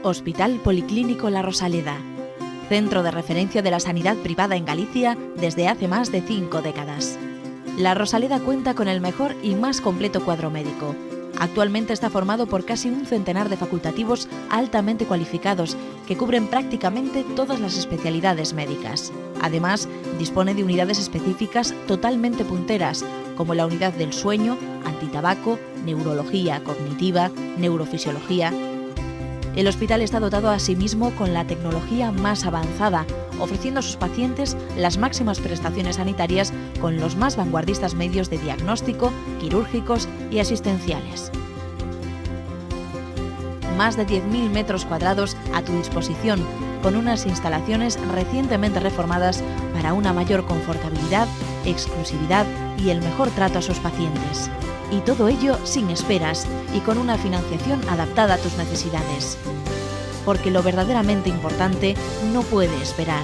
Hospital Policlínico La Rosaleda, centro de referencia de la sanidad privada en Galicia desde hace más de 5 décadas. La Rosaleda cuenta con el mejor y más completo cuadro médico. Actualmente está formado por casi un centenar de facultativos altamente cualificados que cubren prácticamente todas las especialidades médicas. Además, dispone de unidades específicas totalmente punteras, como la unidad del sueño, antitabaco, neurología cognitiva, neurofisiología. El hospital está dotado asimismo con la tecnología más avanzada, ofreciendo a sus pacientes las máximas prestaciones sanitarias con los más vanguardistas medios de diagnóstico, quirúrgicos y asistenciales. Más de 10.000 metros cuadrados a tu disposición, con unas instalaciones recientemente reformadas para una mayor confortabilidad, exclusividad y el mejor trato a sus pacientes. Y todo ello sin esperas y con una financiación adaptada a tus necesidades. Porque lo verdaderamente importante no puede esperar.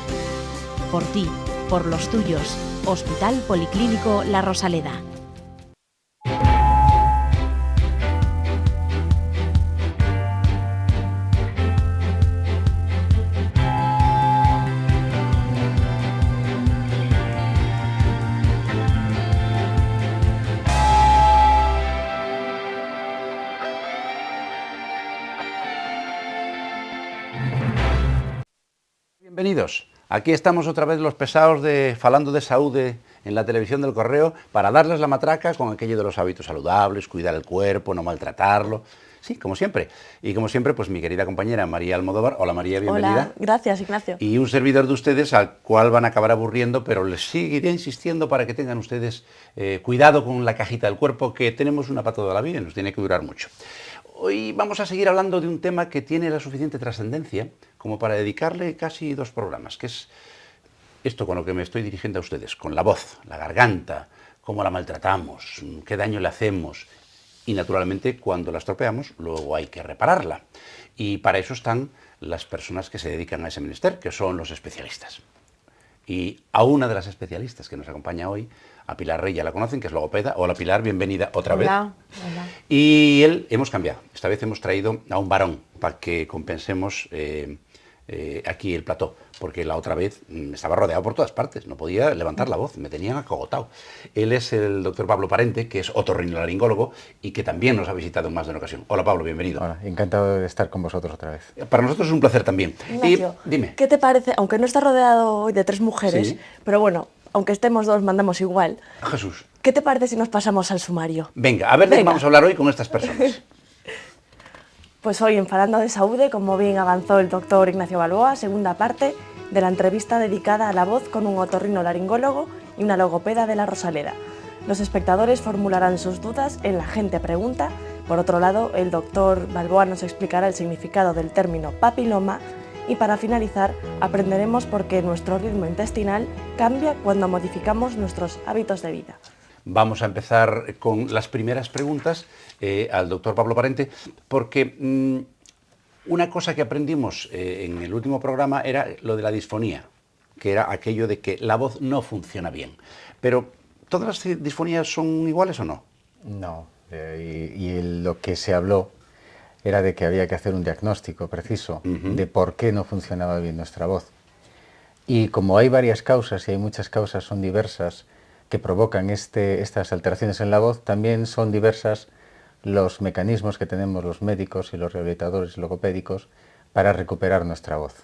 Por ti, por los tuyos. Hospital Policlínico La Rosaleda. Bienvenidos. Aquí estamos otra vez los pesados de falando de saúde en la televisión del Correo para darles la matraca con aquello de los hábitos saludables, cuidar el cuerpo, no maltratarlo. Sí, como siempre. Y como siempre, pues mi querida compañera María Almodóvar. Hola María, bienvenida. Hola, gracias Ignacio. Y un servidor de ustedes al cual van a acabar aburriendo, pero les seguiré insistiendo para que tengan ustedes cuidado con la cajita del cuerpo, que tenemos una para toda la vida y nos tiene que durar mucho. Hoy vamos a seguir hablando de un tema que tiene la suficiente trascendencia como para dedicarle casi 2 programas, que es esto con lo que me estoy dirigiendo a ustedes, con la voz, la garganta, cómo la maltratamos, qué daño le hacemos. Y naturalmente cuando la estropeamos, luego hay que repararla. Y para eso están las personas que se dedican a ese menester, que son los especialistas. Y a una de las especialistas que nos acompaña hoy, a Pilar Rey, ya la conocen, que es logopeda. Hola Pilar, bienvenida otra vez. Hola. Y hemos cambiado, esta vez hemos traído a un varón para que compensemos aquí el plató, porque la otra vez estaba rodeado por todas partes, no podía levantar la voz, me tenían acogotado. Él es el doctor Pablo Parente, que es otorrinolaringólogo y que también nos ha visitado en más de una ocasión. Hola Pablo, bienvenido. Hola, encantado de estar con vosotros otra vez. Para nosotros es un placer también. Ignacio, y dime. ¿qué te parece? Aunque no está rodeado hoy de 3 mujeres, Sí. pero bueno, aunque estemos 2, mandamos igual. Jesús. ¿Qué te parece si nos pasamos al sumario? Venga, a ver de qué vamos a hablar hoy con estas personas. Pues hoy en Falando de Saúde, como bien avanzó el doctor Ignacio Balboa, segunda parte de la entrevista dedicada a la voz con un otorrinolaringólogo y una logopeda de La Rosaleda. Los espectadores formularán sus dudas en La Gente Pregunta. Por otro lado, el doctor Balboa nos explicará el significado del término papiloma y para finalizar aprenderemos por qué nuestro ritmo intestinal cambia cuando modificamos nuestros hábitos de vida. Vamos a empezar con las primeras preguntas al doctor Pablo Parente, porque una cosa que aprendimos en el último programa era lo de la disfonía, que era aquello de que la voz no funciona bien. Pero, ¿todas las disfonías son iguales o no? No, lo que se habló era de que había que hacer un diagnóstico preciso de por qué no funcionaba bien nuestra voz. Y como hay varias causas, y hay muchas causas, son diversas, que provocan estas alteraciones en la voz, también son diversas los mecanismos que tenemos los médicos y los rehabilitadores logopédicos para recuperar nuestra voz.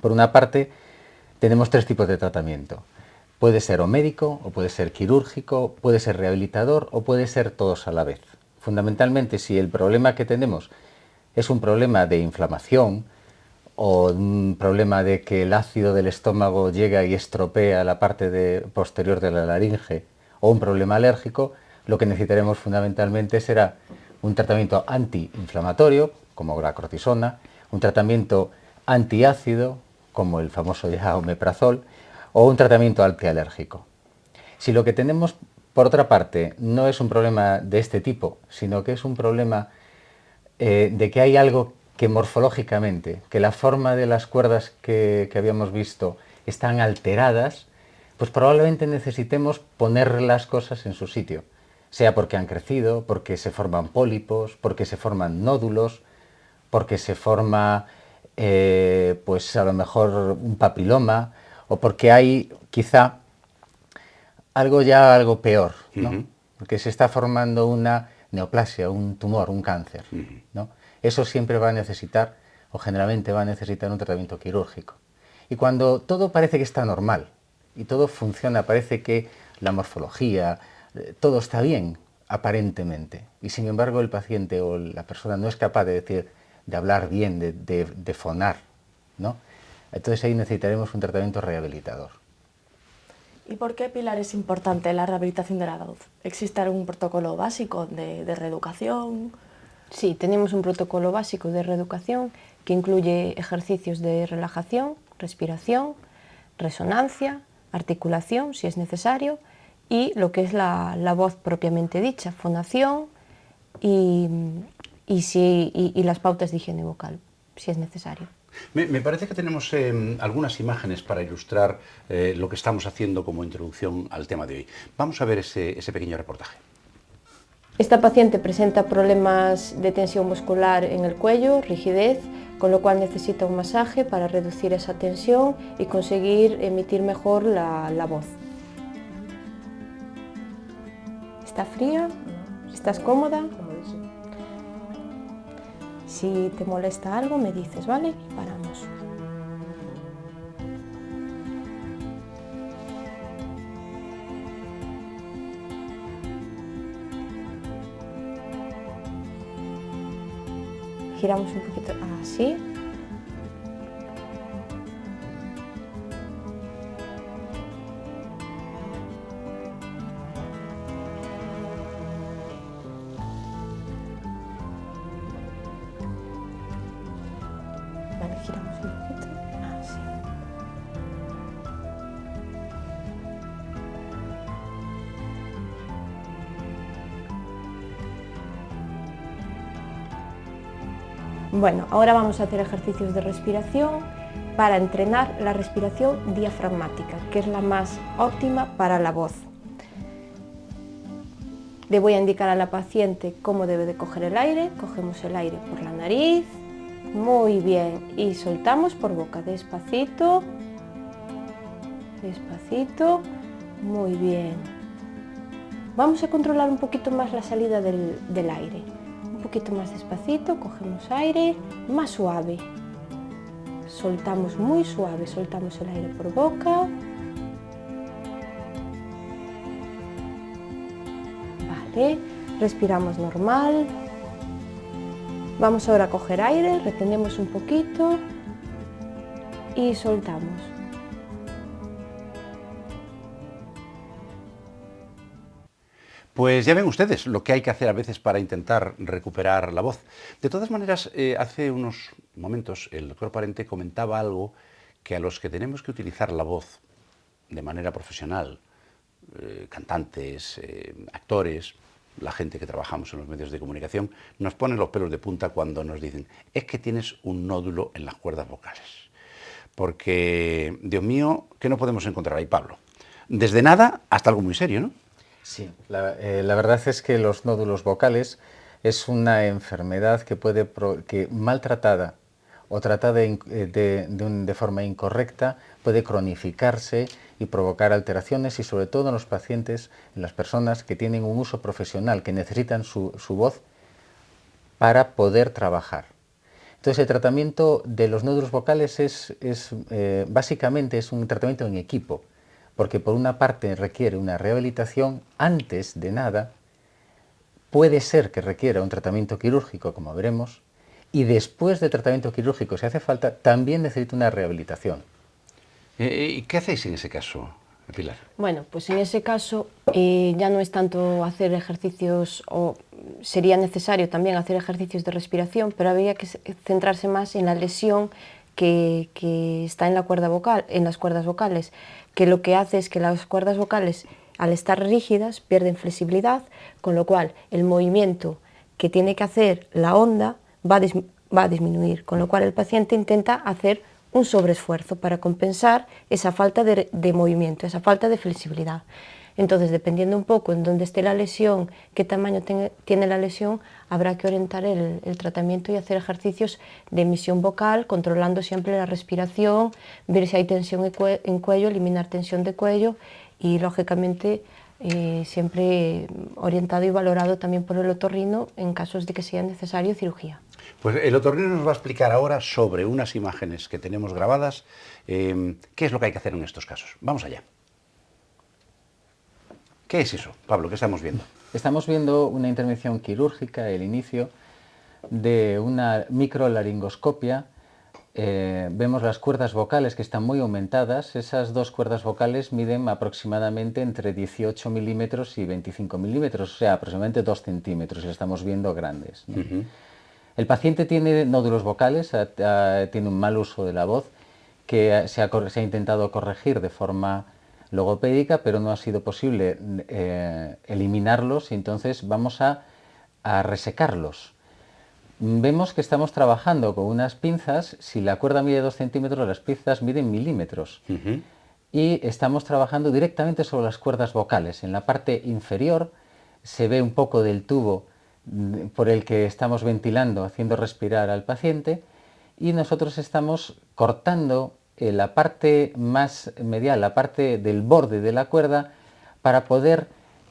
Por una parte, tenemos 3 tipos de tratamiento. Puede ser o médico, o puede ser quirúrgico, puede ser rehabilitador, o puede ser todos a la vez. Fundamentalmente, si el problema que tenemos es un problema de inflamación, o un problema de que el ácido del estómago llega y estropea la parte posterior de la laringe, o un problema alérgico, lo que necesitaremos fundamentalmente será un tratamiento antiinflamatorio, como la cortisona, un tratamiento antiácido, como el famoso ya omeprazol, o un tratamiento antialérgico. Si lo que tenemos, por otra parte, no es un problema de este tipo, sino que es un problema de que hay algo que morfológicamente, que la forma de las cuerdas que habíamos visto están alteradas, pues probablemente necesitemos poner las cosas en su sitio, sea porque han crecido, porque se forman pólipos, porque se forman nódulos, porque se forma pues a lo mejor un papiloma, o porque hay quizá algo peor, ¿no? Porque se está formando una neoplasia, un tumor, un cáncer, ¿no? Eso siempre va a necesitar, o generalmente va a necesitar, un tratamiento quirúrgico. Y cuando todo parece que está normal y todo funciona, parece que la morfología, todo está bien, aparentemente, y sin embargo el paciente o la persona no es capaz de decir, de hablar bien, de fonar, ¿no? Entonces ahí necesitaremos un tratamiento rehabilitador. ¿Y por qué, Pilar, es importante la rehabilitación de la voz? ¿Existe algún protocolo básico de reeducación? Sí, tenemos un protocolo básico de reeducación que incluye ejercicios de relajación, respiración, resonancia, articulación, si es necesario, y lo que es la voz propiamente dicha, fonación y las pautas de higiene vocal, si es necesario. Me parece que tenemos algunas imágenes para ilustrar lo que estamos haciendo como introducción al tema de hoy. Vamos a ver ese pequeño reportaje. Esta paciente presenta problemas de tensión muscular en el cuello, rigidez, con lo cual necesita un masaje para reducir esa tensión y conseguir emitir mejor la voz. ¿Está fría? ¿Estás cómoda? Si te molesta algo me dices, ¿vale? Y paramos. Giramos un poquito así. Vale, giramos un poquito así. Bueno, ahora vamos a hacer ejercicios de respiración para entrenar la respiración diafragmática, que es la más óptima para la voz. Le voy a indicar a la paciente cómo debe de coger el aire. Cogemos el aire por la nariz, muy bien, y soltamos por boca, despacito, despacito, muy bien. Vamos a controlar un poquito más la salida del aire. Un poquito más despacito, cogemos aire, más suave. Soltamos muy suave, soltamos el aire por boca. Vale, respiramos normal. Vamos ahora a coger aire, retenemos un poquito y soltamos. Pues ya ven ustedes lo que hay que hacer a veces para intentar recuperar la voz. De todas maneras, hace unos momentos el doctor Parente comentaba algo que a los que tenemos que utilizar la voz de manera profesional, cantantes, actores, la gente que trabajamos en los medios de comunicación, nos ponen los pelos de punta cuando nos dicen es que tienes un nódulo en las cuerdas vocales. Porque, Dios mío, ¿qué no podemos encontrar ahí, Pablo? Desde nada hasta algo muy serio, ¿no? Sí, la verdad es que los nódulos vocales es una enfermedad que maltratada o tratada de forma incorrecta puede cronificarse y provocar alteraciones, y sobre todo en los pacientes, en las personas que tienen un uso profesional, que necesitan su voz para poder trabajar. Entonces el tratamiento de los nódulos vocales básicamente es un tratamiento en equipo, porque por una parte requiere una rehabilitación. Antes de nada puede ser que requiera un tratamiento quirúrgico, como veremos, y después del tratamiento quirúrgico, si hace falta, también necesita una rehabilitación. ¿Y qué hacéis en ese caso, Pilar? Bueno, pues en ese caso ya no es tanto hacer ejercicios, o sería necesario también hacer ejercicios de respiración, pero habría que centrarse más en la lesión que está en la cuerda vocal, en las cuerdas vocales, que lo que hace es que las cuerdas vocales, al estar rígidas, pierden flexibilidad, con lo cual el movimiento que tiene que hacer la onda va a disminuir, con lo cual el paciente intenta hacer un sobreesfuerzo para compensar esa falta de movimiento, esa falta de flexibilidad. Entonces, dependiendo un poco en dónde esté la lesión, qué tamaño tiene la lesión, habrá que orientar el tratamiento y hacer ejercicios de emisión vocal, controlando siempre la respiración, ver si hay tensión en cuello, eliminar tensión de cuello y, lógicamente, siempre orientado y valorado también por el otorrino en casos de que sea necesario cirugía. Pues el otorrino nos va a explicar ahora sobre unas imágenes que tenemos grabadas, qué es lo que hay que hacer en estos casos. Vamos allá. ¿Qué es eso, Pablo? ¿Qué estamos viendo? Estamos viendo una intervención quirúrgica, el inicio de una microlaringoscopia. Vemos las cuerdas vocales que están muy aumentadas. Esas dos cuerdas vocales miden aproximadamente entre 18 milímetros y 25 milímetros, o sea, aproximadamente 2 centímetros, y las estamos viendo grandes, ¿no? El paciente tiene nódulos vocales, tiene un mal uso de la voz, que se ha intentado corregir de forma logopédica, pero no ha sido posible eliminarlos, y entonces vamos a resecarlos. Vemos que estamos trabajando con unas pinzas. Si la cuerda mide 2 centímetros, las pinzas miden milímetros. Y estamos trabajando directamente sobre las cuerdas vocales. En la parte inferior se ve un poco del tubo por el que estamos ventilando, haciendo respirar al paciente, y nosotros estamos cortando la parte más medial, la parte del borde de la cuerda, para poder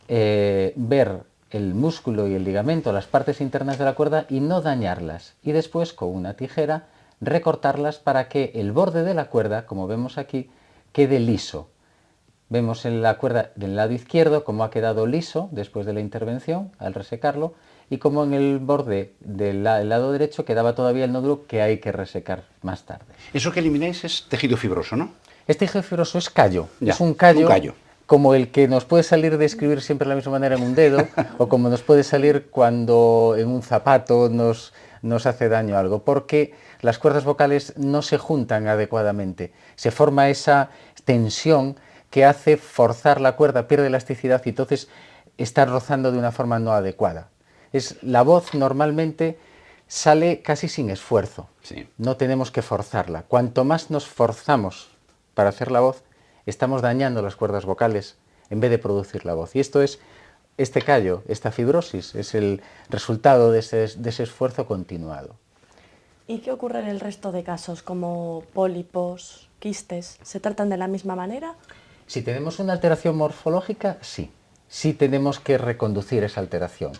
ver el músculo y el ligamento, las partes internas de la cuerda, y no dañarlas, y después con una tijera recortarlas para que el borde de la cuerda, como vemos aquí, quede liso. Vemos en la cuerda del lado izquierdo cómo ha quedado liso después de la intervención al resecarlo, y como en el borde del lado derecho quedaba todavía el nódulo que hay que resecar más tarde. Eso que elimináis es tejido fibroso, ¿no? Este tejido fibroso es callo. Ya, es un callo como el que nos puede salir de escribir siempre de la misma manera en un dedo, o como nos puede salir cuando en un zapato nos hace daño algo, porque las cuerdas vocales no se juntan adecuadamente. Se forma esa tensión que hace forzar la cuerda, pierde elasticidad, y entonces está rozando de una forma no adecuada. La voz normalmente sale casi sin esfuerzo. Sí. No tenemos que forzarla. Cuanto más nos forzamos para hacer la voz, estamos dañando las cuerdas vocales en vez de producir la voz. Y esto es, este callo, esta fibrosis, es el resultado de ese esfuerzo continuado. ¿Y qué ocurre en el resto de casos, como pólipos, quistes? ¿Se tratan de la misma manera? Si tenemos una alteración morfológica, sí. Sí tenemos que reconducir esa alteración.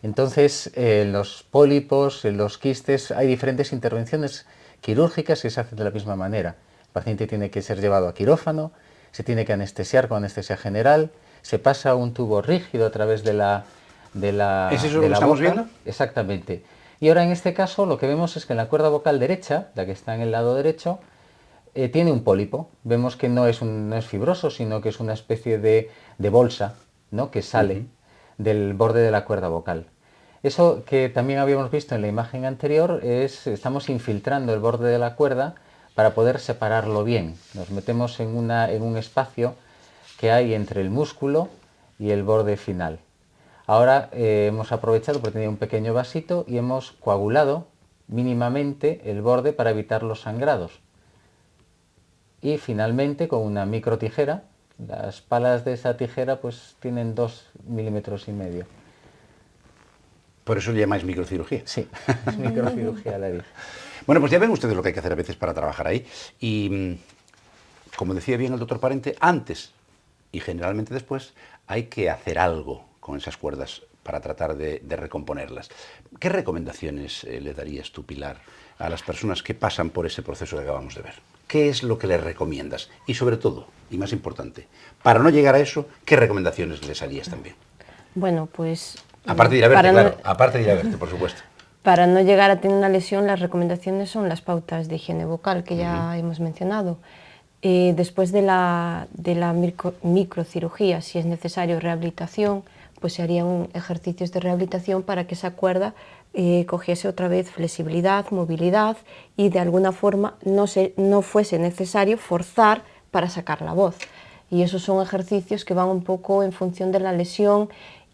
Entonces, en los pólipos, en los quistes, hay diferentes intervenciones quirúrgicas que se hacen de la misma manera. El paciente tiene que ser llevado a quirófano, se tiene que anestesiar con anestesia general, se pasa un tubo rígido a través de la ¿Es eso lo que estamos viendo? Exactamente. Y ahora en este caso lo que vemos es que en la cuerda vocal derecha, la que está en el lado derecho, tiene un pólipo. Vemos que no es fibroso, sino que es una especie de bolsa, ¿no?, que sale del borde de la cuerda vocal. Eso que también habíamos visto en la imagen anterior estamos infiltrando el borde de la cuerda para poder separarlo bien. Nos metemos en un espacio que hay entre el músculo y el borde final. Ahora hemos aprovechado porque tenía un pequeño vasito y hemos coagulado mínimamente el borde para evitar los sangrados. Y finalmente, con una microtijera, las palas de esa tijera pues tienen 2,5 milímetros. Por eso le llamáis microcirugía. Sí, es microcirugía la dije. Bueno, pues ya ven ustedes lo que hay que hacer a veces para trabajar ahí. Y como decía bien el doctor Parente, antes y generalmente después hay que hacer algo con esas cuerdas para tratar de recomponerlas. ¿Qué recomendaciones le darías tú, Pilar, a las personas que pasan por ese proceso que acabamos de ver? ¿Qué es lo que les recomiendas? Y sobre todo, y más importante, para no llegar a eso, ¿qué recomendaciones les harías también? Bueno, pues... Aparte de ir a verte, claro, aparte de ir a verte, por supuesto. Para no llegar a tener una lesión, las recomendaciones son las pautas de higiene vocal que ya hemos mencionado. Después de la microcirugía, si es necesario rehabilitación, pues se harían ejercicios de rehabilitación para que esa cuerda cogiese otra vez flexibilidad, movilidad, y de alguna forma no fuese necesario forzar para sacar la voz. Y esos son ejercicios que van un poco en función de la lesión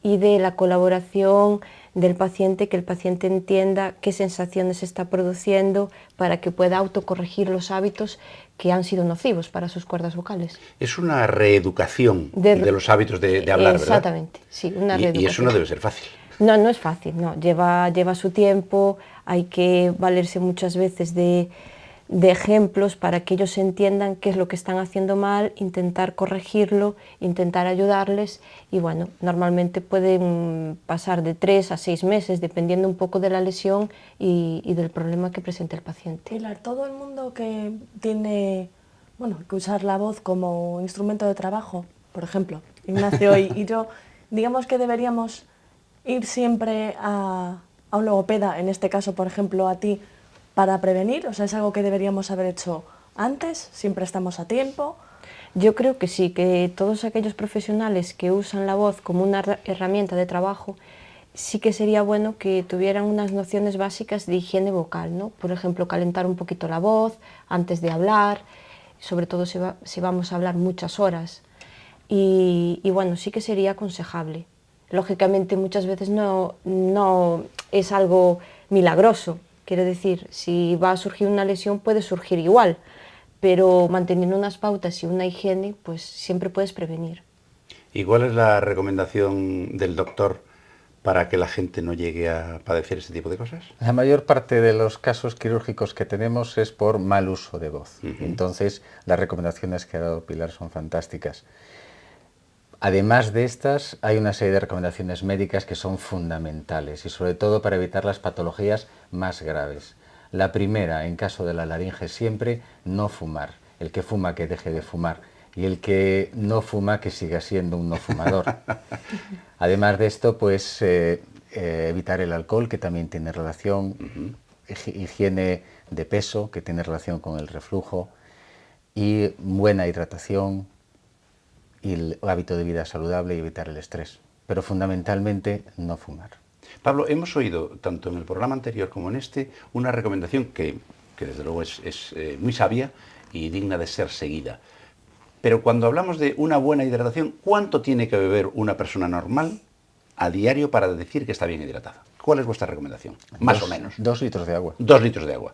y de la colaboración del paciente, que el paciente entienda qué sensaciones está produciendo para que pueda autocorregir los hábitos que han sido nocivos para sus cuerdas vocales. Es una reeducación de los hábitos de hablar, ¿verdad? Exactamente, sí, una reeducación. Y eso no debe ser fácil. No, no es fácil, no. Lleva su tiempo, hay que valerse muchas veces de ejemplos para que ellos entiendan qué es lo que están haciendo mal, intentar corregirlo, intentar ayudarles, y bueno, normalmente pueden pasar de 3 a 6 meses, dependiendo un poco de la lesión y del problema que presente el paciente. Pilar, todo el mundo que tiene, bueno, que usar la voz como instrumento de trabajo, por ejemplo, Ignacio y yo, digamos que deberíamos ir siempre a un logopeda, en este caso, por ejemplo, a ti, para prevenir. O sea, ¿es algo que deberíamos haber hecho antes? ¿Siempre estamos a tiempo? Yo creo que sí, que todos aquellos profesionales que usan la voz como una herramienta de trabajo, sí que sería bueno que tuvieran unas nociones básicas de higiene vocal, ¿no? Por ejemplo, calentar un poquito la voz antes de hablar, sobre todo si vamos a hablar muchas horas. Y bueno, sí que sería aconsejable. Lógicamente, muchas veces no es algo milagroso. Quiero decir, si va a surgir una lesión, puede surgir igual, pero manteniendo unas pautas y una higiene, pues siempre puedes prevenir. ¿Y cuál es la recomendación del doctor para que la gente no llegue a padecer este tipo de cosas? La mayor parte de los casos quirúrgicos que tenemos es por mal uso de voz. Entonces, las recomendaciones que ha dado Pilar son fantásticas. Además de estas, hay una serie de recomendaciones médicas que son fundamentales y sobre todo para evitar las patologías más graves. La primera, en caso de la laringe, siempre no fumar. El que fuma, que deje de fumar, y el que no fuma, que siga siendo un no fumador. Además de esto, pues evitar el alcohol, que también tiene relación, higiene de peso, que tiene relación con el reflujo, y buena hidratación, y el hábito de vida saludable y evitar el estrés, pero fundamentalmente no fumar. Pablo, hemos oído, tanto en el programa anterior como en este, una recomendación que desde luego es muy sabia y digna de ser seguida. Pero cuando hablamos de una buena hidratación, ¿cuánto tiene que beber una persona normal a diario para decir que está bien hidratada? ¿Cuál es vuestra recomendación? Más o menos. 2 litros de agua. 2 litros de agua.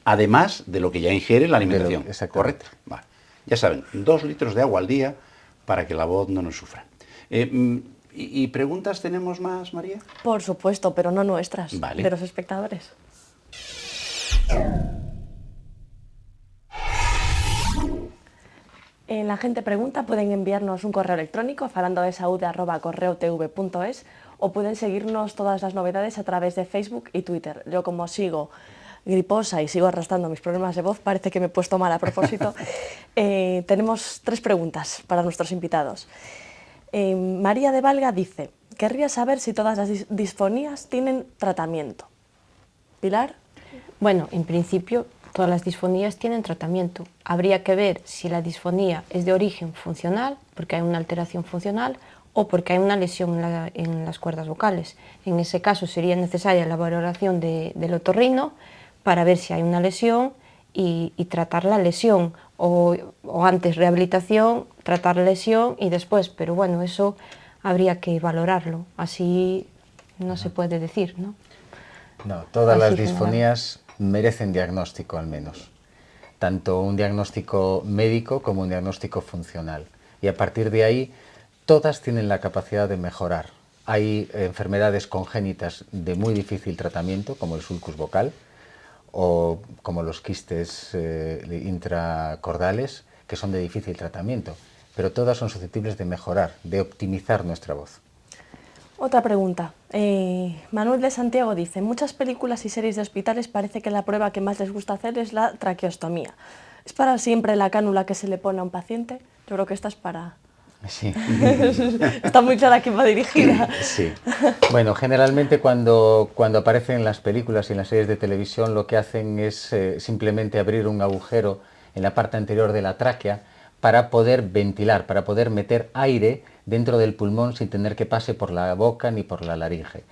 Además de lo que ya ingiere la alimentación. Correcto. Vale. Ya saben, 2 litros de agua al día para que la voz no nos sufra. ¿Y preguntas tenemos más, María? Por supuesto, pero no nuestras, vale, de los espectadores. La gente pregunta, pueden enviarnos un correo electrónico a falandodesaude@correotv.es o pueden seguirnos todas las novedades a través de Facebook y Twitter. Yo, como sigo griposa y sigo arrastrando mis problemas de voz, parece que me he puesto mal a propósito. Tenemos 3 preguntas para nuestros invitados. María de Valga dice, querría saber si todas las disfonías tienen tratamiento. ¿Pilar? Bueno, en principio todas las disfonías tienen tratamiento. Habría que ver si la disfonía es de origen funcional, porque hay una alteración funcional, o porque hay una lesión en las cuerdas vocales. En ese caso sería necesaria la valoración del otorrino para ver si hay una lesión y tratar la lesión, o antes rehabilitación, tratar la lesión y después, pero bueno, eso habría que valorarlo, así no se puede decir, ¿no? No, todas las disfonías merecen diagnóstico al menos, tanto un diagnóstico médico como un diagnóstico funcional, y a partir de ahí todas tienen la capacidad de mejorar. Hay enfermedades congénitas de muy difícil tratamiento, como el sulcus vocal, o como los quistes intracordales, que son de difícil tratamiento, pero todas son susceptibles de mejorar, de optimizar nuestra voz. Otra pregunta. Manuel de Santiago dice, en muchas películas y series de hospitales parece que la prueba que más les gusta hacer es la traqueostomía. ¿Es para siempre la cánula que se le pone a un paciente? Yo creo que esta es para... Sí. Está muy clara quién va dirigida. Sí. Bueno, generalmente cuando aparecen en las películas y en las series de televisión, lo que hacen es simplemente abrir un agujero en la parte anterior de la tráquea para poder ventilar, para poder meter aire dentro del pulmón sin tener que pase por la boca ni por la laringe.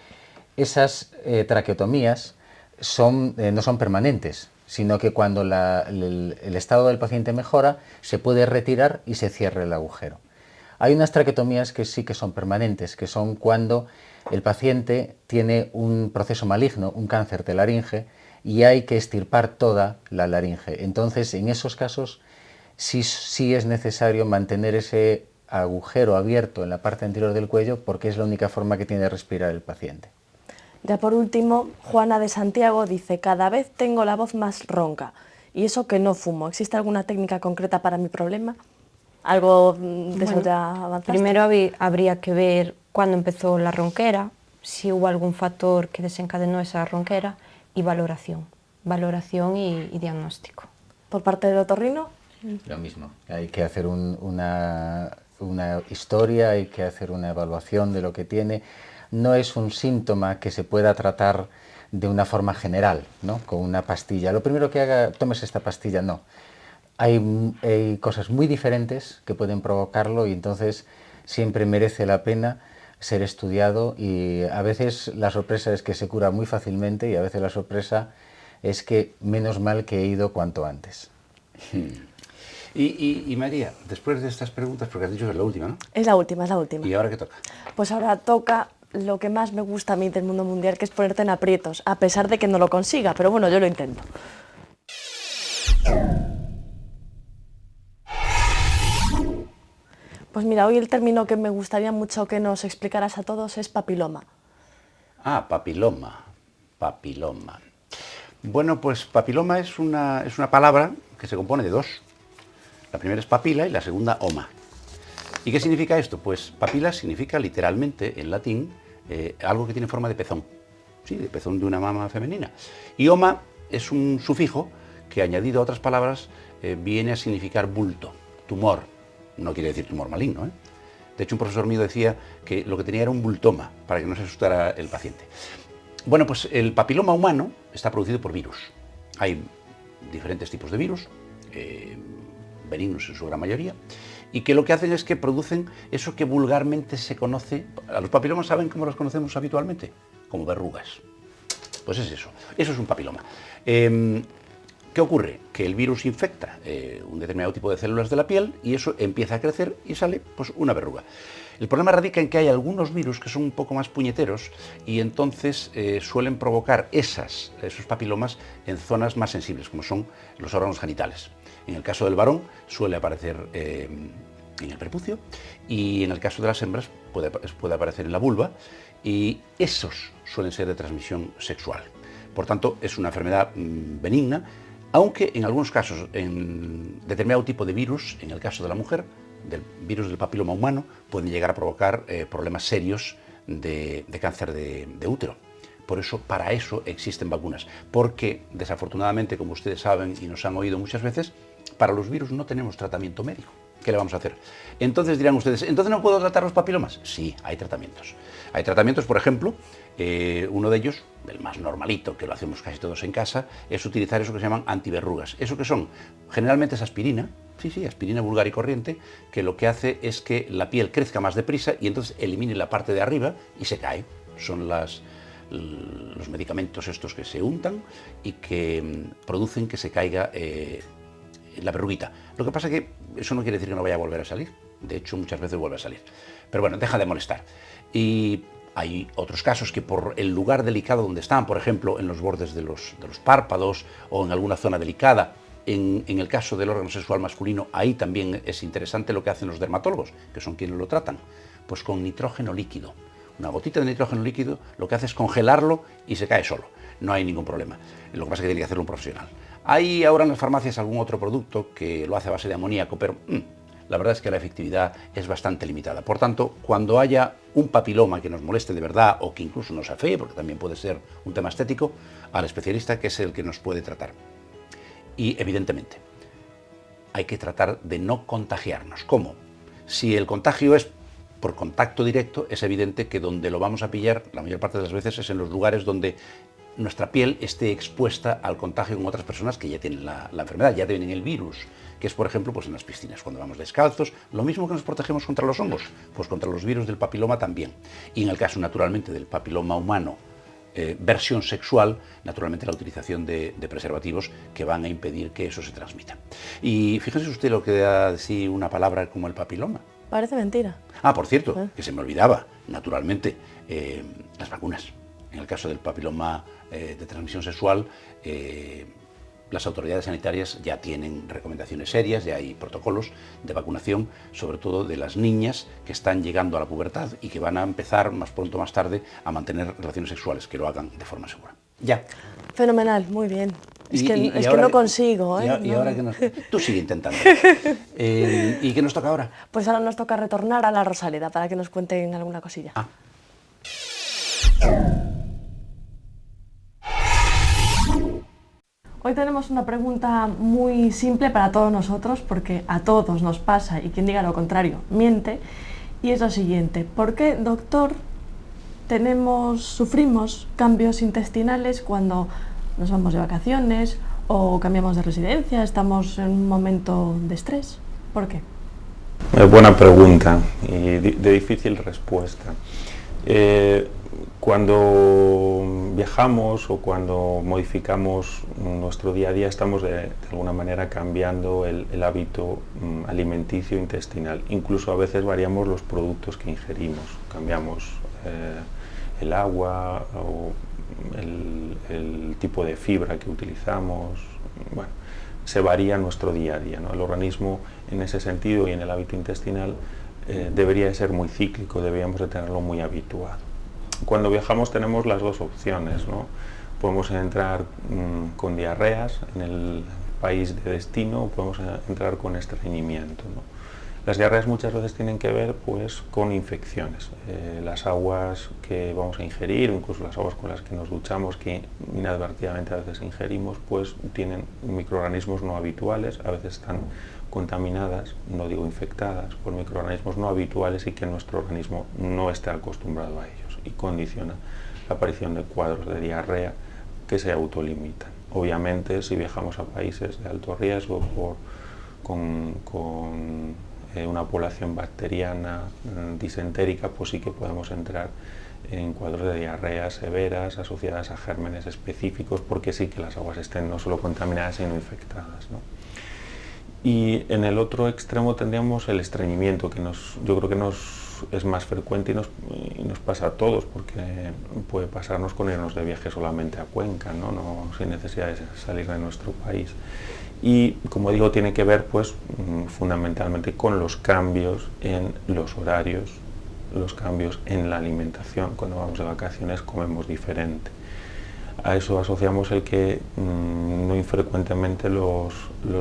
Esas traqueotomías no son permanentes, sino que cuando el estado del paciente mejora, se puede retirar y se cierra el agujero. Hay unas traquetomías que sí que son permanentes, que son cuando el paciente tiene un proceso maligno, un cáncer de laringe, y hay que extirpar toda la laringe. Entonces, en esos casos, sí es necesario mantener ese agujero abierto en la parte anterior del cuello, porque es la única forma que tiene de respirar el paciente. Ya por último, Juana de Santiago dice: cada vez tengo la voz más ronca, y eso que no fumo. ¿Existe alguna técnica concreta para mi problema? ¿Algo de eso ya avanzaste? Primero habría que ver cuándo empezó la ronquera, si hubo algún factor que desencadenó esa ronquera, y valoración y diagnóstico. ¿Por parte del otorrino? Lo mismo, hay que hacer una historia, hay que hacer una evaluación de lo que tiene. No es un síntoma que se pueda tratar de una forma general, ¿no? Con una pastilla. Lo primero que haga, tomes esta pastilla, no. Hay cosas muy diferentes que pueden provocarlo, y entonces siempre merece la pena ser estudiado, y a veces la sorpresa es que se cura muy fácilmente, y a veces la sorpresa es que menos mal que he ido cuanto antes. Y María, después de estas preguntas, porque has dicho que es la última, ¿no? Es la última, es la última. ¿Y ahora qué toca? Pues ahora toca lo que más me gusta a mí del mundo mundial, que es ponerte en aprietos, a pesar de que no lo consiga, pero bueno, yo lo intento. Pues mira, hoy el término que me gustaría mucho que nos explicaras a todos es papiloma. Ah, papiloma. Bueno, pues papiloma es una palabra que se compone de dos. La primera es papila y la segunda oma. ¿Y qué significa esto? Pues papila significa literalmente en latín algo que tiene forma de pezón. Sí, de pezón de una mama femenina. Y oma es un sufijo que, añadido a otras palabras, viene a significar bulto, tumor. No quiere decir tumor maligno, ¿eh? De hecho, un profesor mío decía que lo que tenía era un bultoma, para que no se asustara el paciente. Bueno, pues el papiloma humano está producido por virus. Hay diferentes tipos de virus, benignos en su gran mayoría, y que lo que hacen es que producen eso que vulgarmente se conoce. A los papilomas, ¿saben cómo los conocemos habitualmente? Como verrugas. Pues es eso es un papiloma. ¿Qué ocurre? Que el virus infecta un determinado tipo de células de la piel, y eso empieza a crecer y sale pues una verruga. El problema radica en que hay algunos virus que son un poco más puñeteros, y entonces suelen provocar esos papilomas en zonas más sensibles, como son los órganos genitales. En el caso del varón suele aparecer en el prepucio, y en el caso de las hembras puede aparecer en la vulva, y esos suelen ser de transmisión sexual. Por tanto, es una enfermedad benigna, aunque en algunos casos, en determinado tipo de virus, en el caso de la mujer, del virus del papiloma humano, pueden llegar a provocar problemas serios de cáncer de útero. Por eso, para eso existen vacunas, porque desafortunadamente, como ustedes saben y nos han oído muchas veces, para los virus no tenemos tratamiento médico. ¿Qué le vamos a hacer? Entonces dirán ustedes, ¿entonces no puedo tratar los papilomas? Sí, hay tratamientos. Hay tratamientos, por ejemplo, uno de ellos, el más normalito, que lo hacemos casi todos en casa, es utilizar eso que se llaman antiverrugas. ¿Eso qué son? Generalmente es aspirina, sí, aspirina vulgar y corriente, que lo que hace es que la piel crezca más deprisa y entonces elimine la parte de arriba y se cae. Son los medicamentos estos que se untan y que producen que se caiga la verruguita. Lo que pasa es que eso no quiere decir que no vaya a volver a salir. De hecho, muchas veces vuelve a salir. Pero bueno, deja de molestar. Y hay otros casos que, por el lugar delicado donde están, por ejemplo, en los bordes de los párpados o en alguna zona delicada, en el caso del órgano sexual masculino, ahí también es interesante lo que hacen los dermatólogos, que son quienes lo tratan, pues con nitrógeno líquido. Una gotita de nitrógeno líquido lo que hace es congelarlo y se cae solo. No hay ningún problema. Lo que pasa es que tiene que hacerlo un profesional. Hay ahora en las farmacias algún otro producto que lo hace a base de amoníaco, pero la verdad es que la efectividad es bastante limitada. Por tanto, cuando haya un papiloma que nos moleste de verdad, o que incluso nos afee, porque también puede ser un tema estético, al especialista, que es el que nos puede tratar. Y evidentemente, hay que tratar de no contagiarnos. ¿Cómo? Si el contagio es por contacto directo, es evidente que donde lo vamos a pillar, la mayor parte de las veces, es en los lugares donde nuestra piel esté expuesta al contagio con otras personas que ya tienen la enfermedad, ya tienen el virus, que es, por ejemplo, pues en las piscinas, cuando vamos descalzos. Lo mismo que nos protegemos contra los hongos, pues contra los virus del papiloma también. Y en el caso, naturalmente, del papiloma humano, versión sexual, naturalmente la utilización de preservativos que van a impedir que eso se transmita. Y fíjense usted lo que da de sí una palabra como el papiloma. Parece mentira. Ah, por cierto, que se me olvidaba, naturalmente, las vacunas. En el caso del papiloma de transmisión sexual, las autoridades sanitarias ya tienen recomendaciones serias, ya hay protocolos de vacunación, sobre todo de las niñas que están llegando a la pubertad y que van a empezar más pronto o más tarde a mantener relaciones sexuales, que lo hagan de forma segura. Ya. Fenomenal, muy bien. Es que no consigo, ¿eh? Y ahora que tú sigue intentando. ¿Y qué nos toca ahora? Pues ahora nos toca retornar a la Rosaleda para que nos cuenten alguna cosilla. Ah. Hoy tenemos una pregunta muy simple para todos nosotros, porque a todos nos pasa y quien diga lo contrario miente, y es lo siguiente: ¿por qué, doctor, sufrimos cambios intestinales cuando nos vamos de vacaciones o cambiamos de residencia, estamos en un momento de estrés? ¿Por qué? Buena pregunta y de difícil respuesta. Cuando viajamos o cuando modificamos nuestro día a día, estamos de alguna manera cambiando el hábito alimenticio intestinal. Incluso a veces variamos los productos que ingerimos, cambiamos el agua o el tipo de fibra que utilizamos. Bueno, se varía nuestro día a día, ¿no? El organismo, en ese sentido, y en el hábito intestinal, debería de ser muy cíclico, deberíamos de tenerlo muy habituado. Cuando viajamos tenemos las dos opciones, ¿no? Podemos entrar con diarreas en el país de destino o podemos entrar con estreñimiento, ¿no? Las diarreas muchas veces tienen que ver, pues, con infecciones. Las aguas que vamos a ingerir, o incluso las aguas con las que nos duchamos, que inadvertidamente a veces ingerimos, pues tienen microorganismos no habituales, a veces están contaminadas, no digo infectadas, por microorganismos no habituales y que nuestro organismo no está acostumbrado a ellos, y condiciona la aparición de cuadros de diarrea que se autolimitan. Obviamente, si viajamos a países de alto riesgo con una población bacteriana disentérica, pues sí que podemos entrar en cuadros de diarreas severas asociadas a gérmenes específicos, porque sí que las aguas estén no solo contaminadas sino infectadas, ¿no? Y en el otro extremo tendríamos el estreñimiento, que yo creo que es más frecuente y nos pasa a todos, porque puede pasarnos con irnos de viaje solamente a Cuenca, ¿no? Sin necesidad de salir de nuestro país. Y, como digo, tiene que ver, pues, fundamentalmente con los cambios en los horarios, los cambios en la alimentación. Cuando vamos de vacaciones comemos diferente. A eso asociamos el que no infrecuentemente los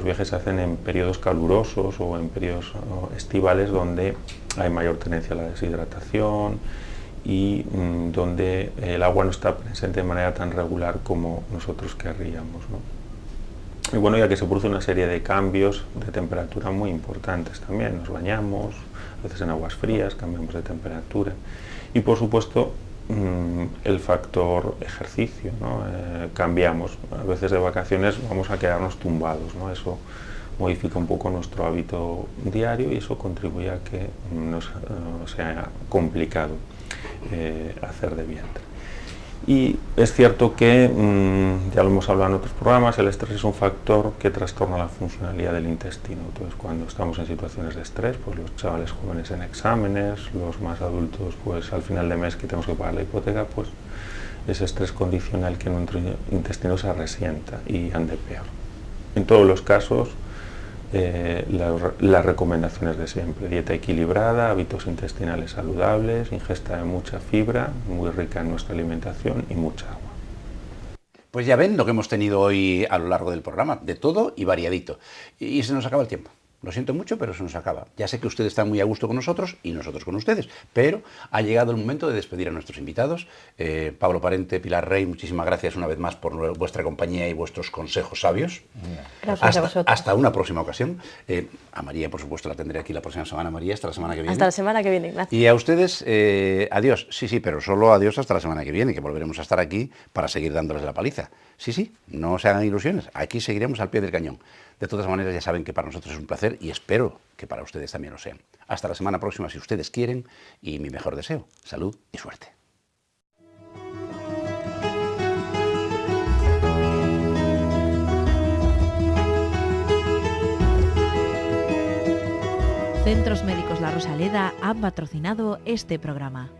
viajes se hacen en periodos calurosos o en periodos estivales, donde hay mayor tendencia a la deshidratación y donde el agua no está presente de manera tan regular como nosotros querríamos, ¿no? Y bueno, ya que se produce una serie de cambios de temperatura muy importantes también, nos bañamos, a veces en aguas frías, cambiamos de temperatura y, por supuesto, el factor ejercicio, ¿no? Cambiamos, a veces de vacaciones vamos a quedarnos tumbados, ¿no? Eso modifica un poco nuestro hábito diario y eso contribuye a que nos sea complicado hacer de vientre. Y es cierto que, ya lo hemos hablado en otros programas, el estrés es un factor que trastorna la funcionalidad del intestino. Entonces, cuando estamos en situaciones de estrés, pues los chavales jóvenes en exámenes, los más adultos, pues al final de mes que tenemos que pagar la hipoteca, pues ese estrés condiciona el que nuestro intestino se resienta y ande peor. En todos los casos, las recomendaciones de siempre: dieta equilibrada, hábitos intestinales saludables, ingesta de mucha fibra, muy rica en nuestra alimentación, y mucha agua. Pues ya ven lo que hemos tenido hoy a lo largo del programa, de todo y variadito. Y se nos acaba el tiempo. Lo siento mucho, pero se nos acaba. Ya sé que ustedes están muy a gusto con nosotros y nosotros con ustedes, pero ha llegado el momento de despedir a nuestros invitados. Pablo Parente, Pilar Rey, muchísimas gracias una vez más por vuestra compañía y vuestros consejos sabios. Gracias a vosotros. Hasta una próxima ocasión. A María, por supuesto, la tendré aquí la próxima semana. María, hasta la semana que viene. Hasta la semana que viene, Ignacio. Y a ustedes, adiós. Sí, pero solo adiós hasta la semana que viene, que volveremos a estar aquí para seguir dándoles la paliza. Sí, no se hagan ilusiones. Aquí seguiremos al pie del cañón. De todas maneras, ya saben que para nosotros es un placer y espero que para ustedes también lo sean. Hasta la semana próxima, si ustedes quieren, y mi mejor deseo: salud y suerte. Centros Médicos La Rosaleda han patrocinado este programa.